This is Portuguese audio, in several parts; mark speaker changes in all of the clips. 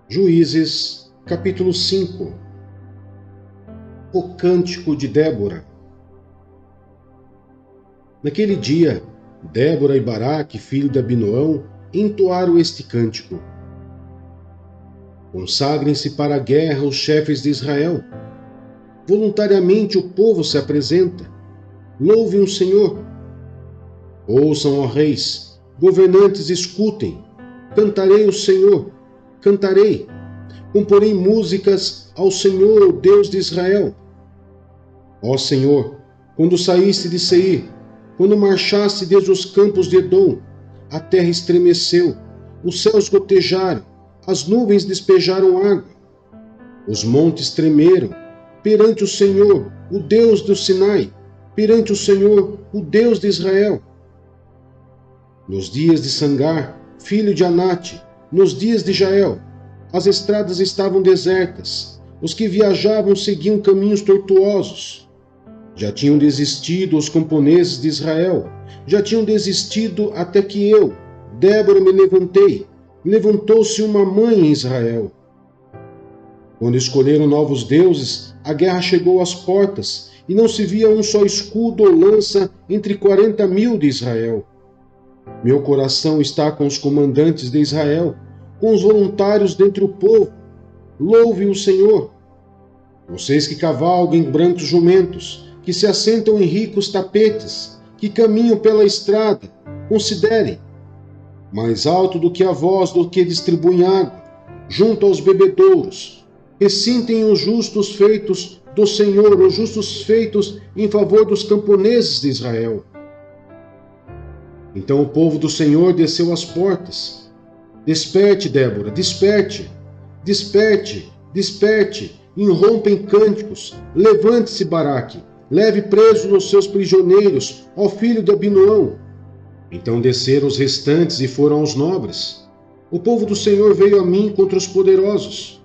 Speaker 1: Juízes, capítulo 5. O cântico de Débora. Naquele dia, Débora e Baraque, filho de Abinoão, entoaram este cântico. Consagrem-se para a guerra os chefes de Israel. Voluntariamente o povo se apresenta. Louvem o Senhor. Ouçam, ó reis, governantes, escutem. Cantarei o Senhor, cantarei. Comporei músicas ao Senhor, o Deus de Israel. Ó Senhor, quando saíste de Seir, quando marchaste desde os campos de Edom, a terra estremeceu, os céus gotejaram, as nuvens despejaram água. Os montes tremeram perante o Senhor, o Deus do Sinai, perante o Senhor, o Deus de Israel. Nos dias de Sangar, filho de Anate, nos dias de Jael, as estradas estavam desertas, os que viajavam seguiam caminhos tortuosos. Já tinham desistido os camponeses de Israel, já tinham desistido até que eu, Débora, me levantei. Levantou-se uma mãe em Israel. Quando escolheram novos deuses, a guerra chegou às portas, e não se via um só escudo ou lança entre 40.000 de Israel. Meu coração está com os comandantes de Israel, com os voluntários dentre o povo. Louve o Senhor. Vocês que cavalgam em brancos jumentos, que se assentam em ricos tapetes, que caminham pela estrada, considerem. Mais alto do que a voz do que distribuem água, junto aos bebedouros. Recintem os justos feitos do Senhor, os justos feitos em favor dos camponeses de Israel. Então o povo do Senhor desceu às portas. Desperte, Débora, desperte, desperte, desperte, irrompem cânticos, levante-se, Baraque, leve presos os seus prisioneiros, ó filho de Abinoão. Então desceram os restantes e foram aos nobres. O povo do Senhor veio a mim contra os poderosos.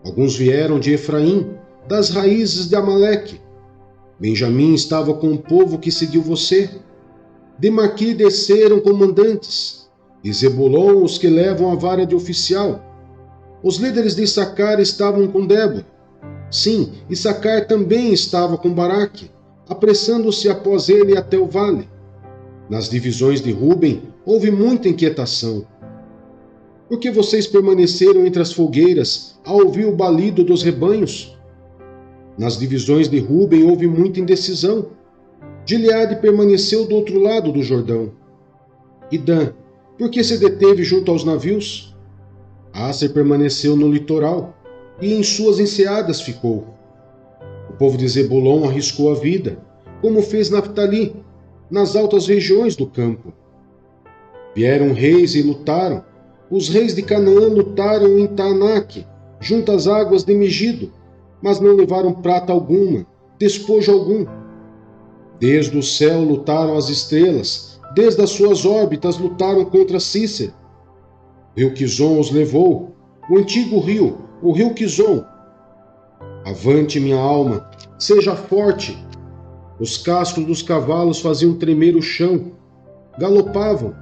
Speaker 1: Alguns vieram de Efraim, das raízes de Amaleque. Benjamim estava com o povo que seguiu você. De Maqui desceram comandantes, e Zebulon os que levam a vara de oficial. Os líderes de Issacar estavam com Débora. Sim, Issacar também estava com Baraque, apressando-se após ele até o vale. Nas divisões de Ruben houve muita inquietação. Por que vocês permaneceram entre as fogueiras a ouvir o balido dos rebanhos? Nas divisões de Ruben houve muita indecisão. Gileade permaneceu do outro lado do Jordão. E Dan, por que se deteve junto aos navios? Aser permaneceu no litoral, e em suas enseadas ficou. O povo de Zebulon arriscou a vida, como fez Naftali, nas altas regiões do campo. Vieram reis e lutaram. Os reis de Canaã lutaram em Taanaque, junto às águas de Megido, mas não levaram prata alguma, despojo algum. Desde o céu lutaram as estrelas, desde as suas órbitas lutaram contra Cícera. O rio Quizon os levou, o antigo rio, o rio Quizon. Avante, minha alma, seja forte. Os cascos dos cavalos faziam tremer o chão. Galopavam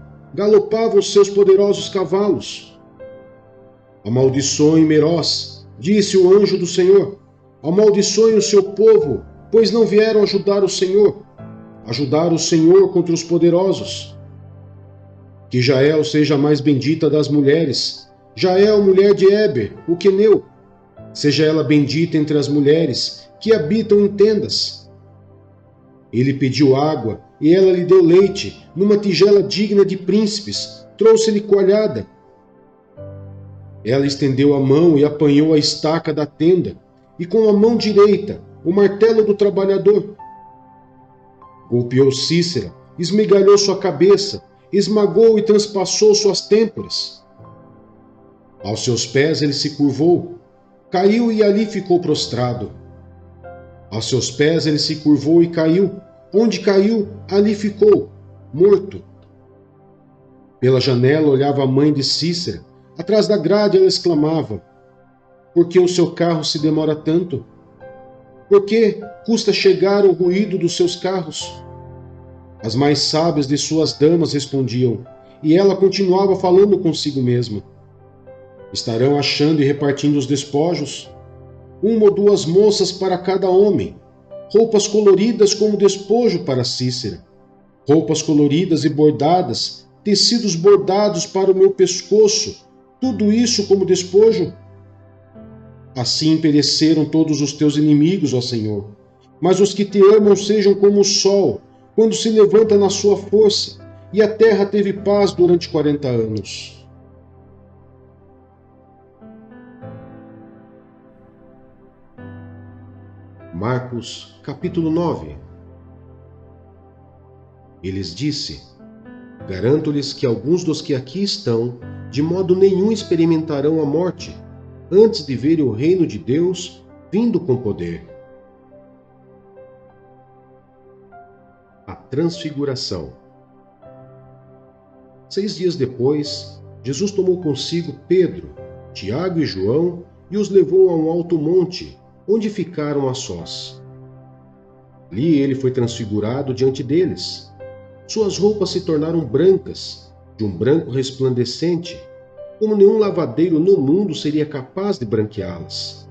Speaker 1: os seus poderosos cavalos. Amaldiçoem Meroz, disse o anjo do Senhor. Amaldiçoem o seu povo, pois não vieram ajudar o Senhor contra os poderosos. Que Jael seja a mais bendita das mulheres, Jael, mulher de Eber, o queneu. Seja ela bendita entre as mulheres que habitam em tendas. Ele pediu água, e ela lhe deu leite, numa tigela digna de príncipes, trouxe-lhe coalhada. Ela estendeu a mão e apanhou a estaca da tenda, e com a mão direita, o martelo do trabalhador. Golpeou Cícera, esmigalhou sua cabeça, esmagou e transpassou suas têmporas. Aos seus pés ele se curvou, caiu e ali ficou prostrado. Aos seus pés ele se curvou e caiu, onde caiu, ali ficou, morto. Pela janela olhava a mãe de Cícera, atrás da grade ela exclamava: por que o seu carro se demora tanto? Por que custa chegar o ruído dos seus carros? As mais sábias de suas damas respondiam, e ela continuava falando consigo mesma. Estarão achando e repartindo os despojos, uma ou duas moças para cada homem, roupas coloridas como despojo para Cícera, roupas coloridas e bordadas, tecidos bordados para o meu pescoço, tudo isso como despojo. Assim pereceram todos os teus inimigos, ó Senhor. Mas os que te amam sejam como o sol, quando se levanta na sua força, e a terra teve paz durante 40 anos. Marcos, capítulo 9. E lhes disse: Garanto-lhes que alguns dos que aqui estão, de modo nenhum experimentarão a morte, antes de verem o reino de Deus vindo com poder. A Transfiguração. 6 dias depois, Jesus tomou consigo Pedro, Tiago e João e os levou a um alto monte, onde ficaram a sós. Ali ele foi transfigurado diante deles. Suas roupas se tornaram brancas, de um branco resplandecente, como nenhum lavadeiro no mundo seria capaz de branqueá-las.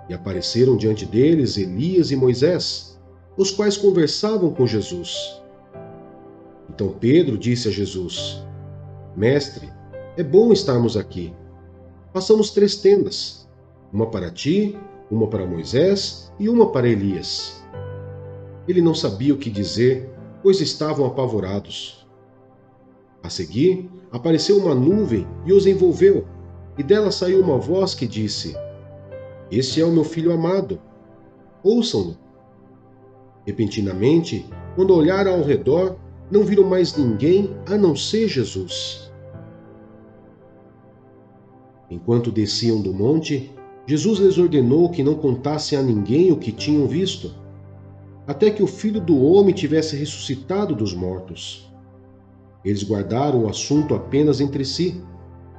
Speaker 1: E apareceram diante deles Elias e Moisés, os quais conversavam com Jesus. Então Pedro disse a Jesus: Mestre, é bom estarmos aqui. Façamos 3 tendas, uma para ti, uma para Moisés e uma para Elias. Ele não sabia o que dizer, pois estavam apavorados. A seguir, apareceu uma nuvem e os envolveu, e dela saiu uma voz que disse: Este é o meu filho amado, ouçam-no. Repentinamente, quando olharam ao redor, não viram mais ninguém a não ser Jesus. Enquanto desciam do monte, Jesus lhes ordenou que não contassem a ninguém o que tinham visto, até que o Filho do Homem tivesse ressuscitado dos mortos. Eles guardaram o assunto apenas entre si,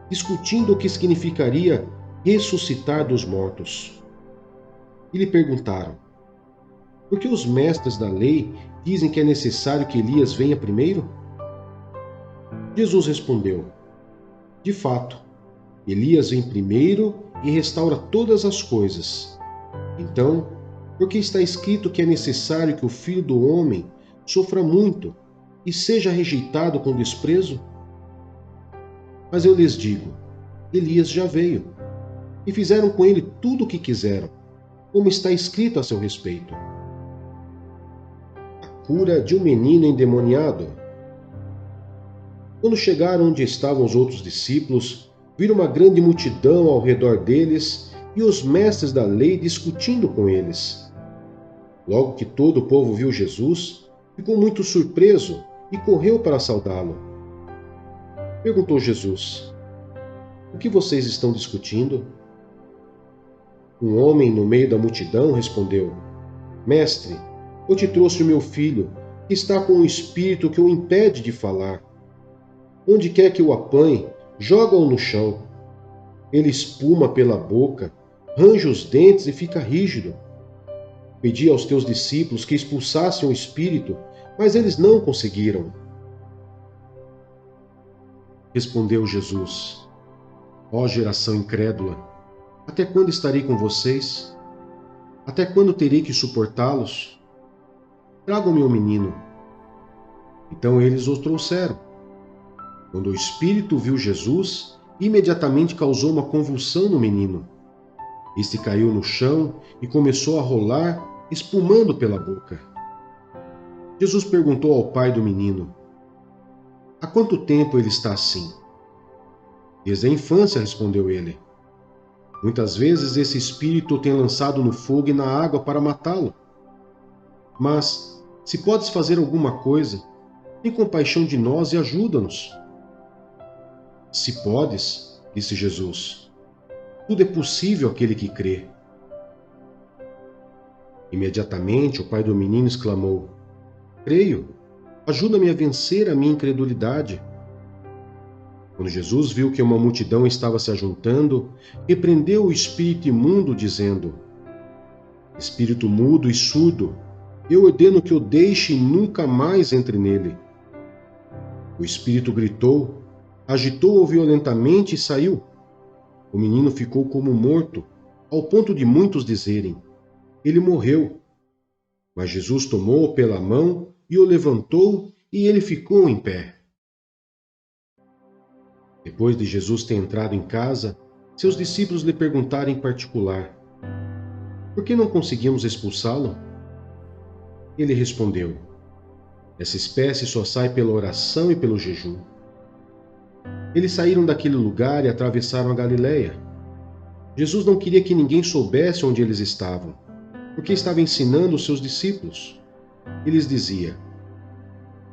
Speaker 1: discutindo o que significaria ressuscitar dos mortos. E lhe perguntaram: Por que os mestres da lei dizem que é necessário que Elias venha primeiro? Jesus respondeu: De fato, Elias vem primeiro e restaura todas as coisas. Então, por que está escrito que é necessário que o Filho do Homem sofra muito e seja rejeitado com desprezo? Mas eu lhes digo, Elias já veio, e fizeram com ele tudo o que quiseram, como está escrito a seu respeito. A cura de um menino endemoniado. Quando chegaram onde estavam os outros discípulos, viram uma grande multidão ao redor deles e os mestres da lei discutindo com eles. Logo que todo o povo viu Jesus, ficou muito surpreso e correu para saudá-lo. Perguntou Jesus: O que vocês estão discutindo? Um homem no meio da multidão respondeu: Mestre, eu te trouxe o meu filho, que está com um espírito que o impede de falar. Onde quer que o apanhe, joga-o no chão. Ele espuma pela boca, range os dentes e fica rígido. Pedi aos teus discípulos que expulsassem o espírito, mas eles não conseguiram. Respondeu Jesus: Ó geração incrédula, até quando estarei com vocês? Até quando terei que suportá-los? Tragam-me o menino. Então eles o trouxeram. Quando o espírito viu Jesus, imediatamente causou uma convulsão no menino. Este caiu no chão e começou a rolar, espumando pela boca. Jesus perguntou ao pai do menino: Há quanto tempo ele está assim? Desde a infância, respondeu ele. Muitas vezes esse espírito o tem lançado no fogo e na água para matá-lo. Mas, se podes fazer alguma coisa, tem compaixão de nós e ajuda-nos. Se podes, disse Jesus, tudo é possível àquele que crê. Imediatamente o pai do menino exclamou: Creio, ajuda-me a vencer a minha incredulidade. Quando Jesus viu que uma multidão estava se ajuntando, repreendeu o espírito imundo, dizendo: Espírito mudo e surdo, eu ordeno que o deixe e nunca mais entre nele. O espírito gritou, agitou-o violentamente e saiu. O menino ficou como morto, ao ponto de muitos dizerem: ele morreu. Mas Jesus tomou-o pela mão e o levantou, e ele ficou em pé. Depois de Jesus ter entrado em casa, seus discípulos lhe perguntaram em particular: por que não conseguimos expulsá-lo? Ele respondeu: essa espécie só sai pela oração e pelo jejum. Eles saíram daquele lugar e atravessaram a Galileia. Jesus não queria que ninguém soubesse onde eles estavam, porque estava ensinando os seus discípulos. E lhes dizia: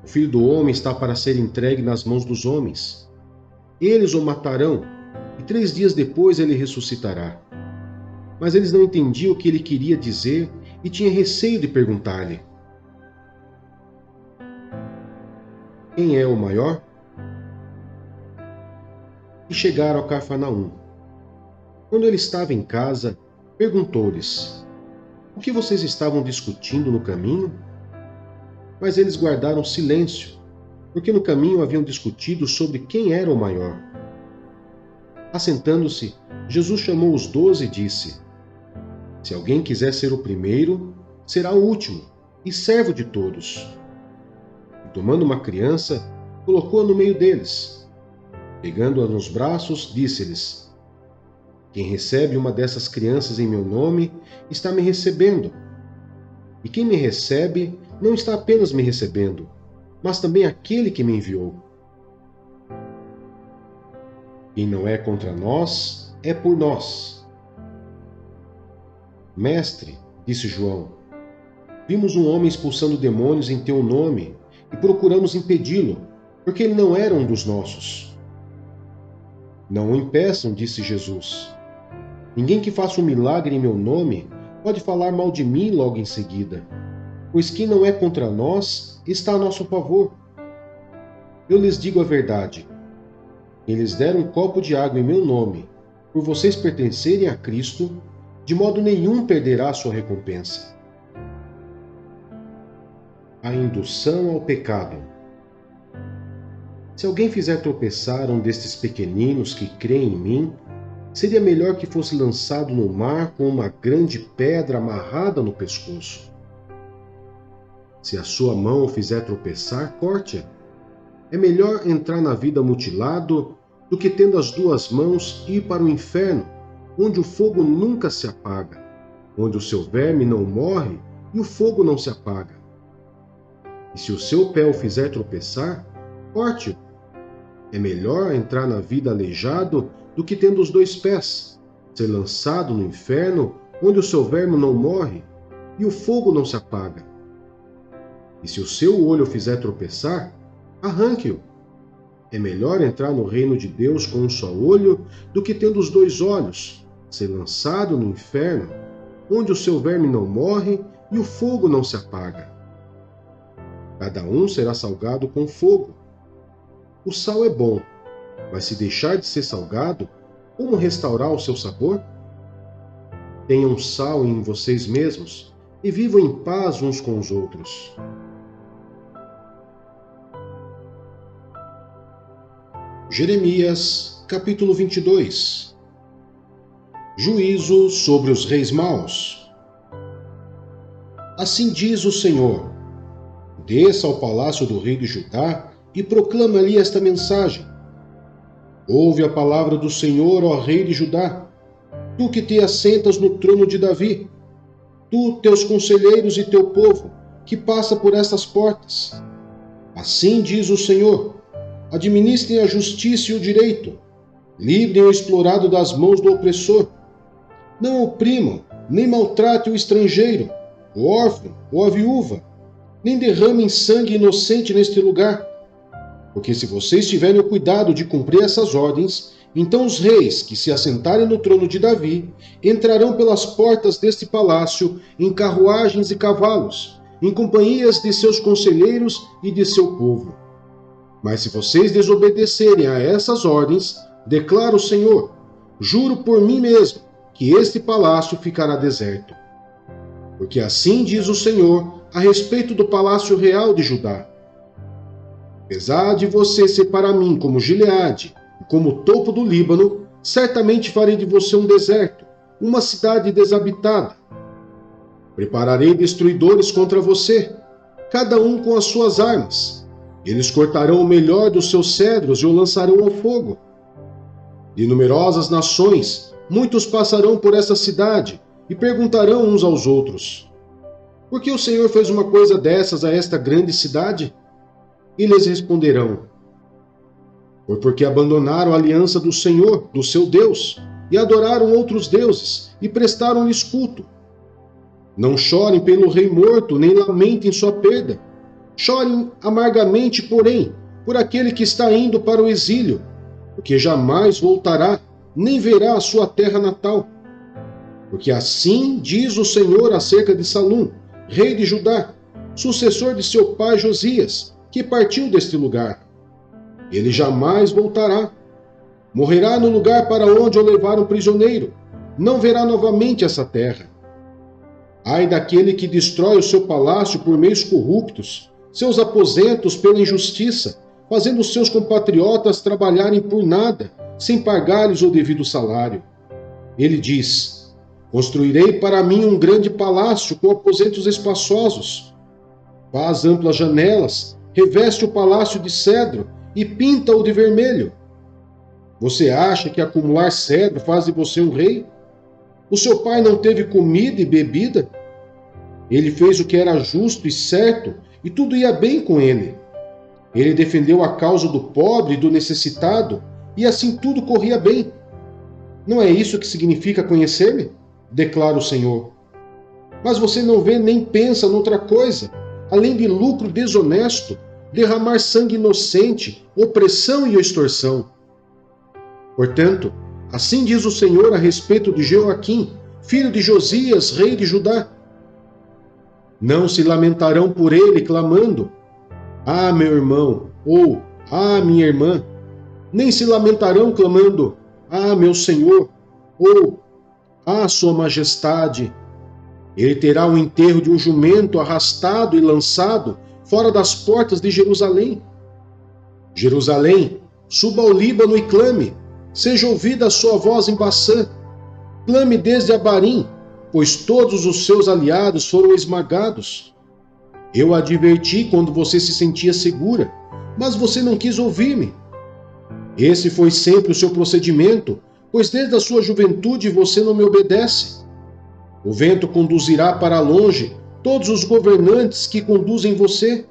Speaker 1: o Filho do Homem está para ser entregue nas mãos dos homens. Eles o matarão, e 3 dias depois ele ressuscitará. Mas eles não entendiam o que ele queria dizer e tinham receio de perguntar-lhe: quem é o maior? E chegaram a Cafarnaum. Quando ele estava em casa, perguntou-lhes: o que vocês estavam discutindo no caminho? Mas eles guardaram silêncio, porque no caminho haviam discutido sobre quem era o maior. Assentando-se, Jesus chamou os 12 e disse: se alguém quiser ser o primeiro, será o último e servo de todos. E tomando uma criança, colocou-a no meio deles. Pegando-a nos braços, disse-lhes: quem recebe uma dessas crianças em meu nome, está me recebendo. E quem me recebe, não está apenas me recebendo, mas também aquele que me enviou. Quem não é contra nós, é por nós. Mestre, disse João, vimos um homem expulsando demônios em teu nome e procuramos impedi-lo, porque ele não era um dos nossos. Não o impeçam, disse Jesus. Ninguém que faça um milagre em meu nome pode falar mal de mim logo em seguida, pois quem não é contra nós está a nosso favor. Eu lhes digo a verdade. Eles deram um copo de água em meu nome, por vocês pertencerem a Cristo, de modo nenhum perderá a sua recompensa. A indução ao pecado. Se alguém fizer tropeçar um destes pequeninos que creem em mim, seria melhor que fosse lançado no mar com uma grande pedra amarrada no pescoço. Se a sua mão o fizer tropeçar, corte-a. É melhor entrar na vida mutilado do que, tendo as 2 mãos, ir para o inferno, onde o fogo nunca se apaga, onde o seu verme não morre e o fogo não se apaga. E se o seu pé o fizer tropeçar, corte-o. É melhor entrar na vida aleijado do que, tendo os 2 pés, ser lançado no inferno, onde o seu verme não morre e o fogo não se apaga. E se o seu olho o fizer tropeçar, arranque-o. É melhor entrar no reino de Deus com um só olho do que, tendo os 2 olhos, ser lançado no inferno, onde o seu verme não morre e o fogo não se apaga. Cada um será salgado com fogo. O sal é bom, mas se deixar de ser salgado, como restaurar o seu sabor? Tenham sal em vocês mesmos e vivam em paz uns com os outros. Jeremias, capítulo 22. Juízo sobre os reis maus. Assim diz o Senhor: desça ao palácio do rei de Judá e proclama-lhe esta mensagem. Ouve a palavra do Senhor, ó rei de Judá, tu que te assentas no trono de Davi, tu, teus conselheiros e teu povo, que passa por estas portas. Assim diz o Senhor: administrem a justiça e o direito, livrem o explorado das mãos do opressor. Não oprimam, nem maltratem o estrangeiro, o órfão ou a viúva, nem derramem sangue inocente neste lugar. Porque se vocês tiverem o cuidado de cumprir essas ordens, então os reis que se assentarem no trono de Davi entrarão pelas portas deste palácio em carruagens e cavalos, em companhias de seus conselheiros e de seu povo. Mas se vocês desobedecerem a essas ordens, declara o Senhor, juro por mim mesmo, que este palácio ficará deserto. Porque assim diz o Senhor a respeito do palácio real de Judá: apesar de você ser para mim como Gileade e como o topo do Líbano, certamente farei de você um deserto, uma cidade desabitada. Prepararei destruidores contra você, cada um com as suas armas. Eles cortarão o melhor dos seus cedros e o lançarão ao fogo. De numerosas nações, muitos passarão por essa cidade e perguntarão uns aos outros: por que o Senhor fez uma coisa dessas a esta grande cidade? E lhes responderão: foi porque abandonaram a aliança do Senhor, do seu Deus, e adoraram outros deuses, e prestaram-lhes culto. Não chorem pelo rei morto, nem lamentem sua perda. Chorem amargamente, porém, por aquele que está indo para o exílio, porque jamais voltará, nem verá a sua terra natal. Porque assim diz o Senhor acerca de Salum, rei de Judá, sucessor de seu pai Josias, que partiu deste lugar. Ele jamais voltará. Morrerá no lugar para onde o levaram prisioneiro. Não verá novamente essa terra. Ai daquele que destrói o seu palácio por meios corruptos, seus aposentos pela injustiça, fazendo os seus compatriotas trabalharem por nada, sem pagar-lhes o devido salário. Ele diz: construirei para mim um grande palácio com aposentos espaçosos. Faz amplas janelas, reveste o palácio de cedro e pinta-o de vermelho. Você acha que acumular cedro faz de você um rei? O seu pai não teve comida e bebida? Ele fez o que era justo e certo, e tudo ia bem com ele. Ele defendeu a causa do pobre e do necessitado, e assim tudo corria bem. Não é isso que significa conhecer-me? Declara o Senhor. Mas você não vê nem pensa noutra coisa, além de lucro desonesto, derramar sangue inocente, opressão e extorsão. Portanto, assim diz o Senhor a respeito de Jeoaquim, filho de Josias, rei de Judá. Não se lamentarão por ele, clamando: ah, meu irmão, ou ah, minha irmã. Nem se lamentarão clamando: ah, meu Senhor, ou ah, sua majestade. Ele terá o enterro de um jumento arrastado e lançado fora das portas de Jerusalém. Jerusalém, suba ao Líbano e clame, seja ouvida a sua voz em Baçã. Clame desde Abarim, pois todos os seus aliados foram esmagados. Eu a adverti quando você se sentia segura, mas você não quis ouvir-me. Esse foi sempre o seu procedimento, pois desde a sua juventude você não me obedece. O vento conduzirá para longe todos os governantes que conduzem você,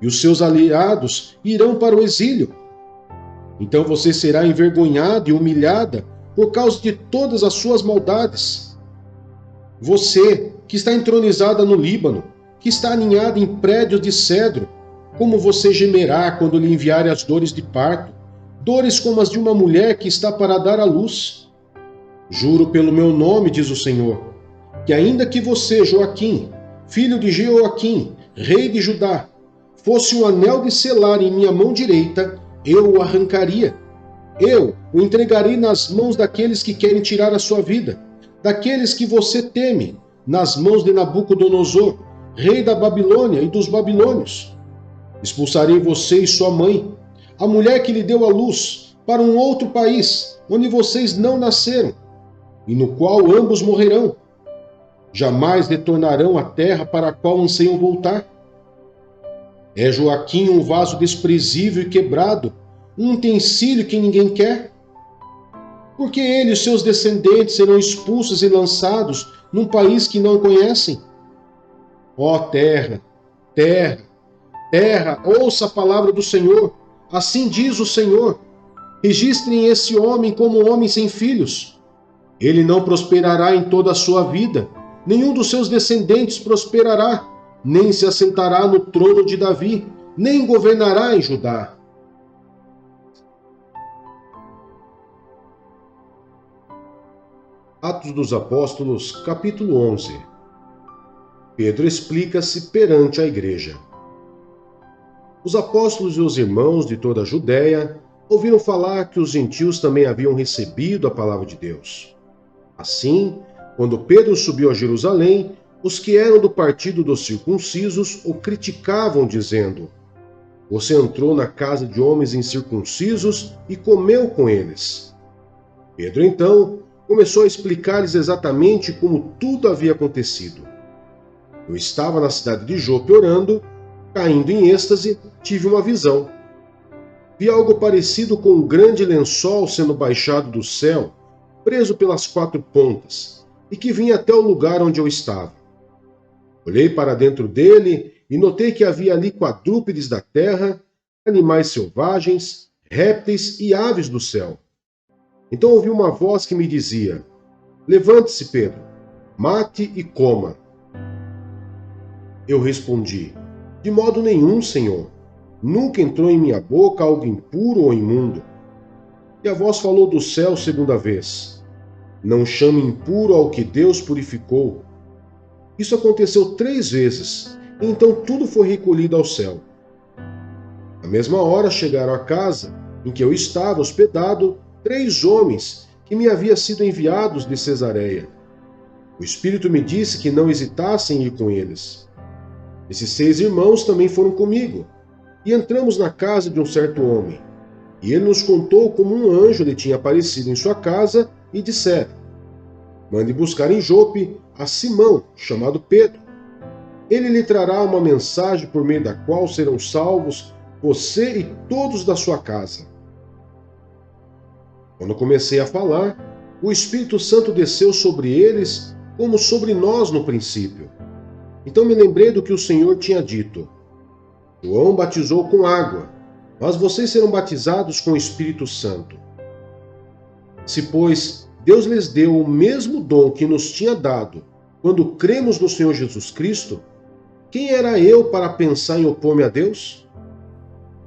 Speaker 1: e os seus aliados irão para o exílio. Então você será envergonhada e humilhada por causa de todas as suas maldades. Você, que está entronizada no Líbano, que está aninhada em prédios de cedro, como você gemerá quando lhe enviarem as dores de parto, dores como as de uma mulher que está para dar à luz. Juro pelo meu nome, diz o Senhor, que ainda que você, Joaquim, filho de Jeoaquim, rei de Judá, fosse um anel de selar em minha mão direita, eu o arrancaria. Eu o entregarei nas mãos daqueles que querem tirar a sua vida, daqueles que você teme, nas mãos de Nabucodonosor, rei da Babilônia e dos babilônios. Expulsarei você e sua mãe, a mulher que lhe deu a luz, para um outro país, onde vocês não nasceram, e no qual ambos morrerão. Jamais retornarão à terra para a qual anseiam voltar. É Joaquim um vaso desprezível e quebrado, um utensílio que ninguém quer? Porque ele e os seus descendentes serão expulsos e lançados num país que não conhecem? Ó terra, terra, terra, ouça a palavra do Senhor. Assim diz o Senhor: registrem esse homem como um homem sem filhos. Ele não prosperará em toda a sua vida, nenhum dos seus descendentes prosperará, nem se assentará no trono de Davi, nem governará em Judá. Atos dos Apóstolos, capítulo 11. Pedro explica-se perante a igreja. Os apóstolos e os irmãos de toda a Judéia ouviram falar que os gentios também haviam recebido a palavra de Deus. Assim, quando Pedro subiu a Jerusalém, os que eram do partido dos circuncisos o criticavam, dizendo: você entrou na casa de homens incircuncisos e comeu com eles. Pedro, então, começou a explicar-lhes exatamente como tudo havia acontecido. Eu estava na cidade de Jope orando, caindo em êxtase, tive uma visão. Vi algo parecido com um grande lençol sendo baixado do céu, preso pelas 4 pontas, e que vinha até o lugar onde eu estava. Olhei para dentro dele e notei que havia ali quadrúpedes da terra, animais selvagens, répteis e aves do céu. Então ouvi uma voz que me dizia: Levante-se, Pedro, mate e coma. Eu respondi: De modo nenhum, Senhor. Nunca entrou em minha boca algo impuro ou imundo. E a voz falou do céu segunda vez: Não chame impuro ao que Deus purificou. Isso aconteceu 3 vezes, e então tudo foi recolhido ao céu. Na mesma hora chegaram à casa em que eu estava hospedado 3 homens que me haviam sido enviados de Cesareia. O Espírito me disse que não hesitasse em ir com eles. Esses 6 irmãos também foram comigo, e entramos na casa de um certo homem. E ele nos contou como um anjo lhe tinha aparecido em sua casa e dissera: Mande buscar em Jope a Simão, chamado Pedro. Ele lhe trará uma mensagem por meio da qual serão salvos você e todos da sua casa. Quando comecei a falar, o Espírito Santo desceu sobre eles como sobre nós no princípio. Então me lembrei do que o Senhor tinha dito: João batizou com água, mas vocês serão batizados com o Espírito Santo. Se, pois, Deus lhes deu o mesmo dom que nos tinha dado quando cremos no Senhor Jesus Cristo, quem era eu para pensar em opor-me a Deus?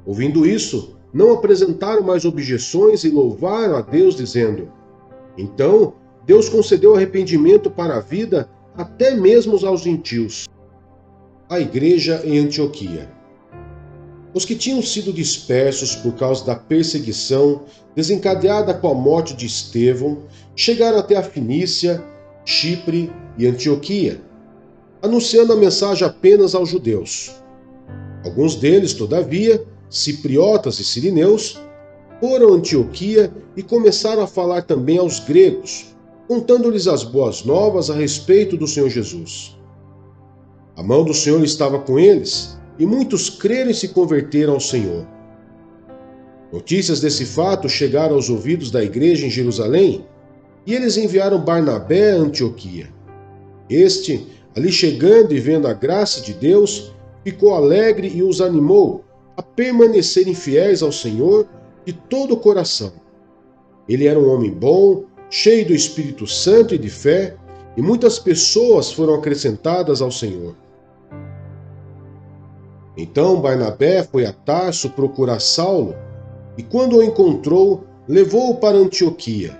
Speaker 1: Ouvindo isso, não apresentaram mais objeções e louvaram a Deus, dizendo: Então, Deus concedeu arrependimento para a vida até mesmo aos gentios. A igreja em Antioquia. Os que tinham sido dispersos por causa da perseguição desencadeada com a morte de Estevão chegaram até a Fenícia, Chipre e Antioquia, anunciando a mensagem apenas aos judeus. Alguns deles, todavia, cipriotas e sirineus, foram a Antioquia e começaram a falar também aos gregos, contando-lhes as boas novas a respeito do Senhor Jesus. A mão do Senhor estava com eles, e muitos creram e se converteram ao Senhor. Notícias desse fato chegaram aos ouvidos da igreja em Jerusalém, e eles enviaram Barnabé a Antioquia. Este, ali chegando e vendo a graça de Deus, ficou alegre e os animou a permanecerem fiéis ao Senhor de todo o coração. Ele era um homem bom, cheio do Espírito Santo e de fé, e muitas pessoas foram acrescentadas ao Senhor. Então Barnabé foi a Tarso procurar Saulo, e quando o encontrou, levou-o para Antioquia.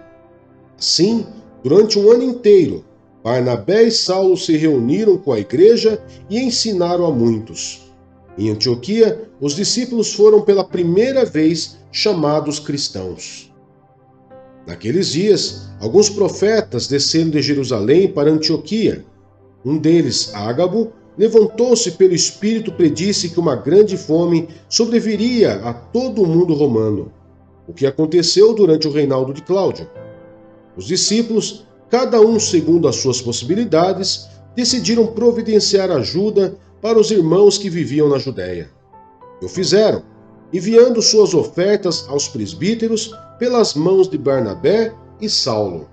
Speaker 1: Assim, durante um ano inteiro, Barnabé e Saulo se reuniram com a igreja e ensinaram a muitos. Em Antioquia, os discípulos foram pela primeira vez chamados cristãos. Naqueles dias, alguns profetas desceram de Jerusalém para Antioquia. Um deles, Ágabo, levantou-se pelo Espírito e predisse que uma grande fome sobreviria a todo o mundo romano, o que aconteceu durante o reinado de Cláudio. Os discípulos, cada um segundo as suas possibilidades, decidiram providenciar ajuda para os irmãos que viviam na Judéia. E o fizeram, enviando suas ofertas aos presbíteros pelas mãos de Barnabé e Saulo.